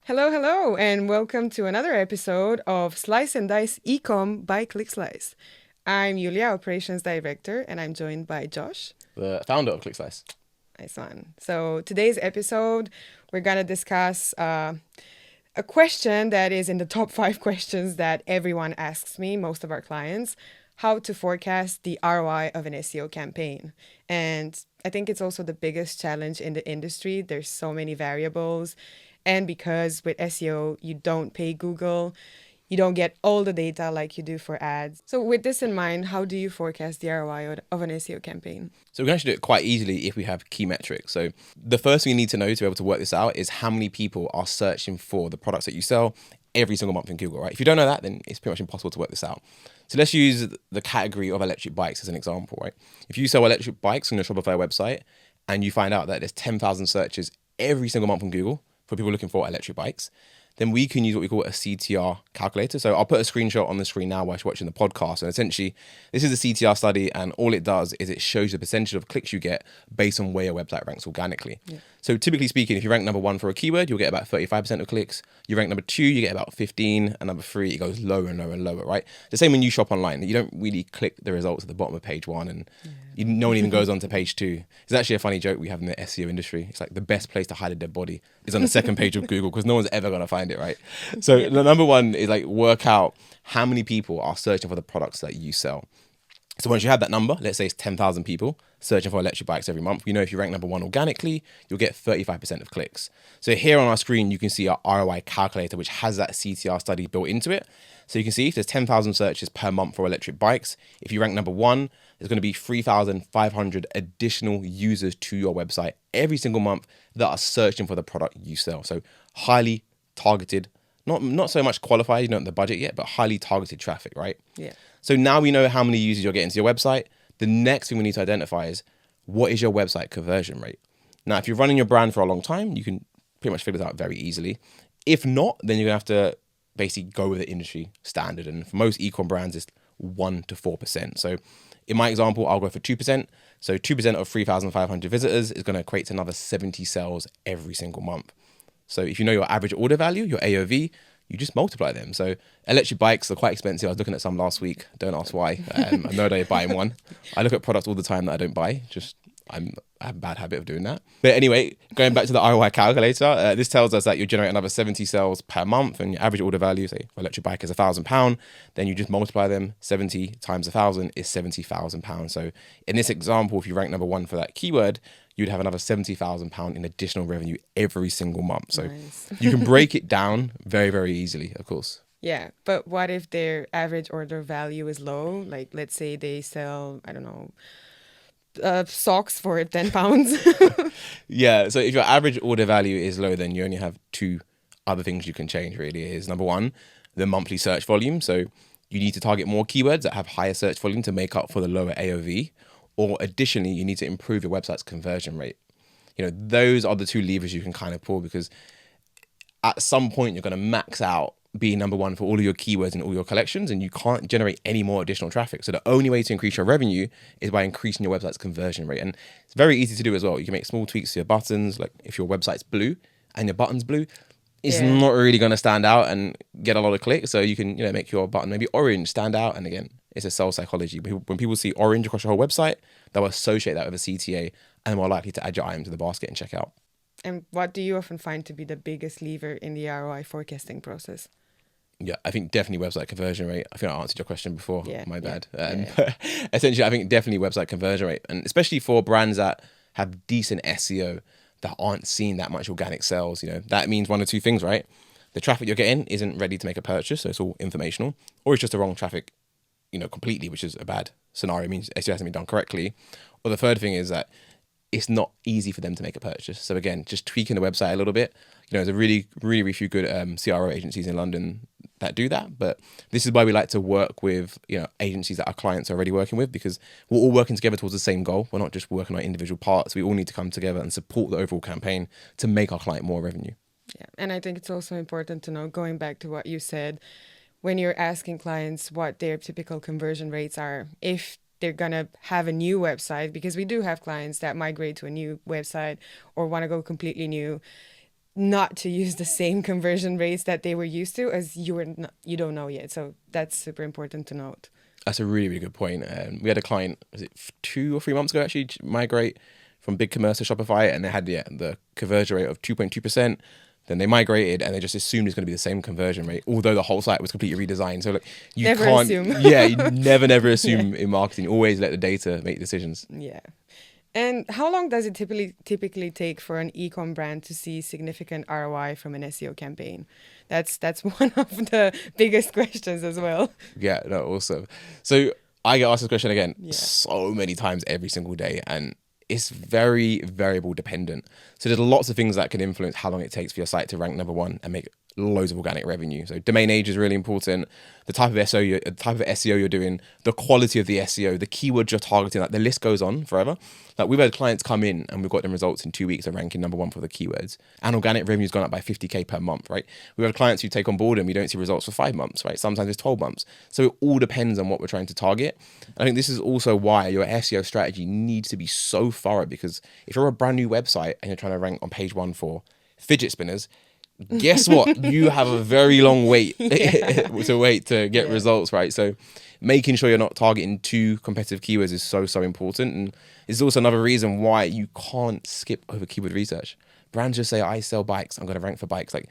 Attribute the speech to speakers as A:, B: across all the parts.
A: Hello, and welcome to another episode of Slice and Dice Ecom by ClickSlice. I'm Julia, Operations Director, and I'm joined by Josh,
B: the founder of ClickSlice.
A: Nice one. So today's episode, we're gonna discuss a question that is in the top 5 questions that everyone asks me, most of our clients, how to forecast the ROI of an SEO campaign. And I think it's also the biggest challenge in the industry. There's so many variables. And because with SEO, you don't pay Google, you don't get all the data like you do for ads. So with this in mind, how do you forecast the ROI of an SEO campaign?
B: So we can actually do it quite easily if we have key metrics. So the first thing you need to know to be able to work this out is how many people are searching for the products that you sell every single month in Google, right? If you don't know that, then it's pretty much impossible to work this out. So let's use the category of electric bikes as an example, right? If you sell electric bikes on your Shopify website and you find out that there's 10,000 searches every single month on Google for people looking for electric bikes, then we can use what we call a CTR calculator. So I'll put a screenshot on the screen now while you're watching the podcast. And essentially, this is a CTR study, and all it does is it shows the percentage of clicks you get based on where your website ranks organically. Yeah. So typically speaking, if you rank number 1 for a keyword, you'll get about 35% of clicks. You rank number 2, you get about 15, and number 3, it goes lower and lower and lower, right? The same when you shop online. You don't really click the results at the bottom of page 1, and no one even goes on to page 2. It's actually a funny joke we have in the SEO industry. It's like the best place to hide a dead body is on the second page of Google because no one's ever going to find it, right? So the number 1 is like work out how many people are searching for the products that you sell. So once you have that number, let's say it's 10,000 people searching for electric bikes every month, you know if you rank number 1 organically, you'll get 35% of clicks. So here on our screen, you can see our ROI calculator, which has that CTR study built into it. So you can see if there's 10,000 searches per month for electric bikes, if you rank number 1, there's going to be 3,500 additional users to your website every single month that are searching for the product you sell. So highly targeted, not so much qualified, you don't have the budget yet, but highly targeted traffic, right?
A: Yeah.
B: So now we know how many users you're getting to your website. The next thing we need to identify is what is your website conversion rate? Now, if you're running your brand for a long time, you can pretty much figure this out very easily. If not, then you're going to have to basically go with the industry standard. And for most ecom brands, it's 1 to 4%. So in my example, I'll go for 2%. So 2% of 3,500 visitors is going to equate to another 70 sales every single month. So if you know your average order value, your AOV, you just multiply them. So electric bikes are quite expensive. I was looking at some last week. Don't ask why. I know they're buying one. I look at products all the time that I don't buy. I have a bad habit of doing that. But anyway, going back to the ROI calculator, this tells us that you generate another 70 sales per month, and your average order value, say for electric bike, is £1,000. Then you just multiply them. 70 times 1,000 is £70,000. So in this example, if you rank number 1 for that keyword, you'd have another £70,000 in additional revenue every single month. So nice. You can break it down very, very easily, of course.
A: Yeah, but what if their average order value is low? Like, let's say they sell, I don't know, socks for £10.
B: Yeah, so if your average order value is low, then you only have 2 other things you can change, really. Is number 1, the monthly search volume. So you need to target more keywords that have higher search volume to make up for the lower AOV. Or additionally, you need to improve your website's conversion rate. You know, those are the 2 levers you can kind of pull, because at some point you're going to max out being number 1 for all of your keywords and all your collections, and you can't generate any more additional traffic. So the only way to increase your revenue is by increasing your website's conversion rate. And it's very easy to do as well. You can make small tweaks to your buttons. Like if your website's blue and your button's blue, it's not really going to stand out and get a lot of clicks. So you can, make your button maybe orange stand out. And again, it's a sales psychology. When people see orange across your whole website, they'll associate that with a CTA and more likely to add your item to the basket and check out.
A: And what do you often find to be the biggest lever in the ROI forecasting process?
B: Yeah, I think definitely website conversion rate. I think I answered your question before.
A: Yeah,
B: My bad.
A: Yeah.
B: Essentially, I think definitely website conversion rate. And especially for brands that have decent SEO that aren't seeing that much organic sales, that means 1 or 2 things, right? The traffic you're getting isn't ready to make a purchase, so it's all informational, or it's just the wrong traffic, completely, which is a bad scenario. It means SEO hasn't been done correctly. Or the third thing is that it's not easy for them to make a purchase. So again, just tweaking the website a little bit. There's a really, really, really few good CRO agencies in London that do that. But this is why we like to work with, agencies that our clients are already working with, because we're all working together towards the same goal. We're not just working on individual parts. We all need to come together and support the overall campaign to make our client more revenue.
A: Yeah, and I think it's also important to know, going back to what you said, when you're asking clients what their typical conversion rates are, if they're going to have a new website, because we do have clients that migrate to a new website or want to go completely new, not to use the same conversion rates that they were used to, as you don't know yet. So that's super important to note.
B: That's a really, really good point. We had a client, was it 2 or 3 months ago actually, migrate from BigCommerce to Shopify, and they had the conversion rate of 2.2%. Then they migrated, and they just assumed it's going to be the same conversion rate, although the whole site was completely redesigned. So like, you
A: Never
B: can't,
A: assume.
B: yeah, you never assume in marketing. Always let the data make decisions.
A: Yeah. And how long does it typically take for an ecom brand to see significant ROI from an SEO campaign? That's one of the biggest questions as well.
B: Yeah, no, awesome. So I get asked this question again
A: Yeah.
B: so many times every single day, and it's very variable dependent. So there's lots of things that can influence how long it takes for your site to rank number one and make loads of organic revenue. So domain age is really important. The type of SEO you're doing, the quality of the SEO, the keywords you're targeting, like the list goes on forever. Like we've had clients come in and we've got them results in 2 weeks of ranking number one for the keywords, and organic revenue's gone up by 50K per month, right? We've had clients who take on board and we don't see results for 5 months, right? Sometimes it's 12 months. So it all depends on what we're trying to target. I think this is also why your SEO strategy needs to be so thorough, because if you're a brand new website and you're trying to rank on page one for fidget spinners, guess what? You have a very long wait to get results, right? So making sure you're not targeting too competitive keywords is so important. And it's also another reason why you can't skip over keyword research. Brands just say, I sell bikes, I'm going to rank for bikes. Like,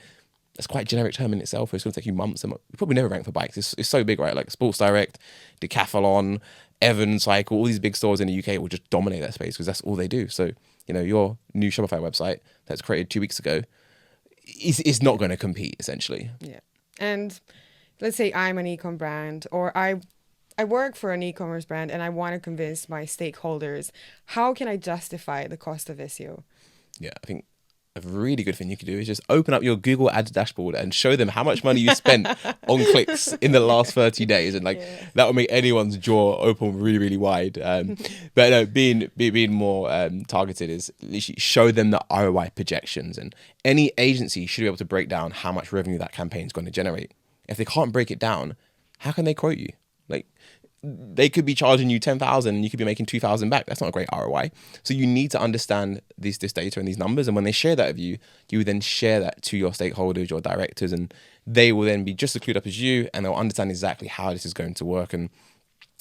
B: that's quite a generic term in itself. It's going to take you months. You probably never rank for bikes. It's so big, right? Like Sports Direct, Decathlon, Evan Cycle, all these big stores in the UK will just dominate that space because that's all they do. So, your new Shopify website that's created 2 weeks ago, is not going to compete, essentially.
A: Yeah. And let's say I'm an ecom brand, or I work for an e-commerce brand, and I want to convince my stakeholders. How can I justify the cost of SEO?
B: Yeah, I think a really good thing you could do is just open up your Google Ads dashboard and show them how much money you spent on clicks in the last 30 days. And that will make anyone's jaw open really wide. But being more targeted is literally show them the ROI projections. And any agency should be able to break down how much revenue that campaign is going to generate. If they can't break it down, how can they quote you? Like, they could be charging you 10,000 and you could be making 2,000 back. That's not a great ROI. So you need to understand this data and these numbers. And when they share that with you, you then share that to your stakeholders, your directors, and they will then be just as clued up as you, and they'll understand exactly how this is going to work. And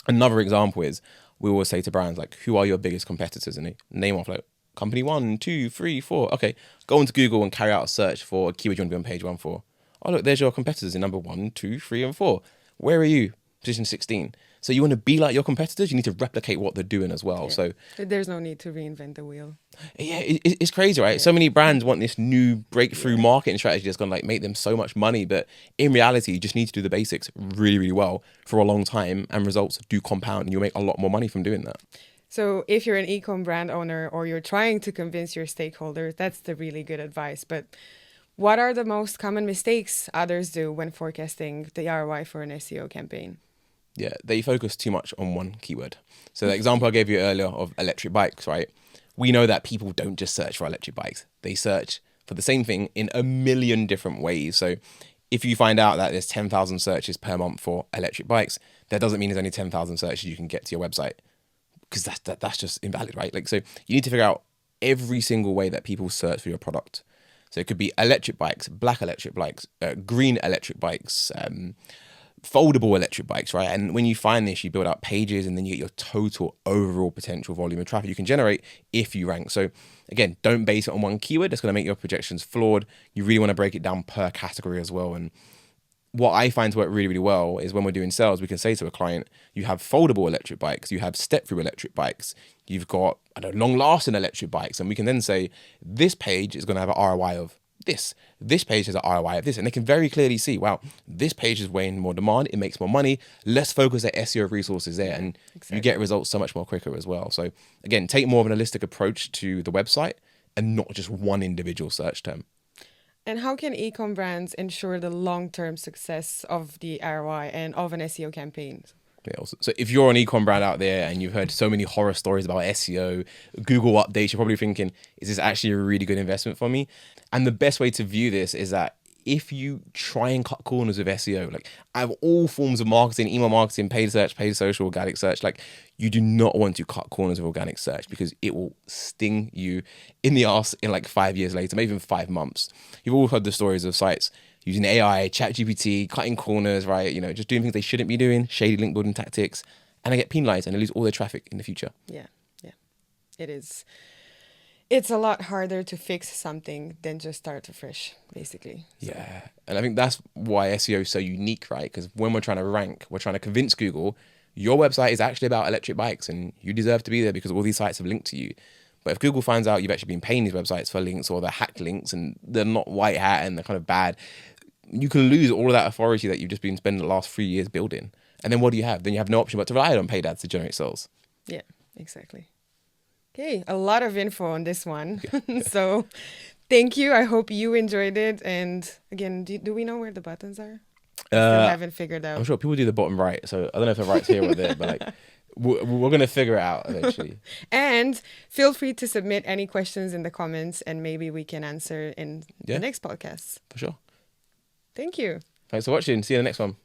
B: another example is, we always say to brands, like, who are your biggest competitors? And they name off like company 1, 2, 3, 4. Okay, go into Google and carry out a search for a keyword you want to be on page 1 for. Oh, look, there's your competitors in number 1, 2, 3, and 4. Where are you? Position 16. So you want to be like your competitors, you need to replicate what they're doing as well. Yeah. So
A: there's no need to reinvent the wheel.
B: Yeah, it's crazy, right? Yeah. So many brands want this new breakthrough marketing strategy that's going to make them so much money. But in reality, you just need to do the basics really well for a long time, and results do compound, and you'll make a lot more money from doing that.
A: So if you're an ecom brand owner, or you're trying to convince your stakeholders, that's the really good advice. But what are the most common mistakes others do when forecasting the ROI for an SEO campaign?
B: Yeah, they focus too much on one keyword. So the example I gave you earlier of electric bikes, right? We know that people don't just search for electric bikes. They search for the same thing in a million different ways. So if you find out that there's 10,000 searches per month for electric bikes, that doesn't mean there's only 10,000 searches you can get to your website, because that's just invalid, right? Like, so you need to figure out every single way that people search for your product. So it could be electric bikes, black electric bikes, green electric bikes, foldable electric bikes, right? And when you find this, you build out pages, and then you get your total overall potential volume of traffic you can generate if you rank. So again, don't base it on one keyword. That's going to make your projections flawed. You really want to break it down per category as well. And what I find to work really well is when we're doing sales, we can say to a client, you have foldable electric bikes, you have step-through electric bikes, you've got long-lasting electric bikes, and we can then say, this page is going to have an ROI of this page has an ROI of this, and they can very clearly see, wow, this page is weighing more demand, it makes more money, let's focus our SEO resources there, and you get results so much more quicker as well. So again, take more of an holistic approach to the website and not just one individual search term.
A: And how can ecom brands ensure the long-term success of the ROI and of an SEO campaign?
B: Yeah, so if you're an ecom brand out there and you've heard so many horror stories about SEO, Google updates, you're probably thinking, is this actually a really good investment for me? And the best way to view this is that if you try and cut corners with SEO, like I have all forms of marketing, email marketing, paid search, paid social, organic search, like you do not want to cut corners with organic search because it will sting you in the ass in like 5 years later, maybe even 5 months. You've all heard the stories of sites using AI, ChatGPT, cutting corners, right? You know, just doing things they shouldn't be doing, shady link building tactics, and they get penalized and they lose all their traffic in the future.
A: Yeah. It is. It's a lot harder to fix something than just start afresh, basically. So.
B: Yeah. And I think that's why SEO is so unique, right? Because when we're trying to rank, we're trying to convince Google your website is actually about electric bikes and you deserve to be there because all these sites have linked to you. But if Google finds out you've actually been paying these websites for links or they're hacked links and they're not white hat and they're kind of bad, you can lose all of that authority that you've just been spending the last 3 years building. And then what do you have? Then you have no option but to rely on paid ads to generate sales.
A: Yeah, exactly. Okay, a lot of info on this one. So thank you. I hope you enjoyed it. And again, do we know where the buttons are? Still haven't figured out.
B: I'm sure people do the bottom right. So I don't know if the right's here or there, but like we're going to figure it out eventually.
A: And feel free to submit any questions in the comments and maybe we can answer in the next podcast.
B: For sure.
A: Thank you.
B: Thanks for watching. See you in the next one.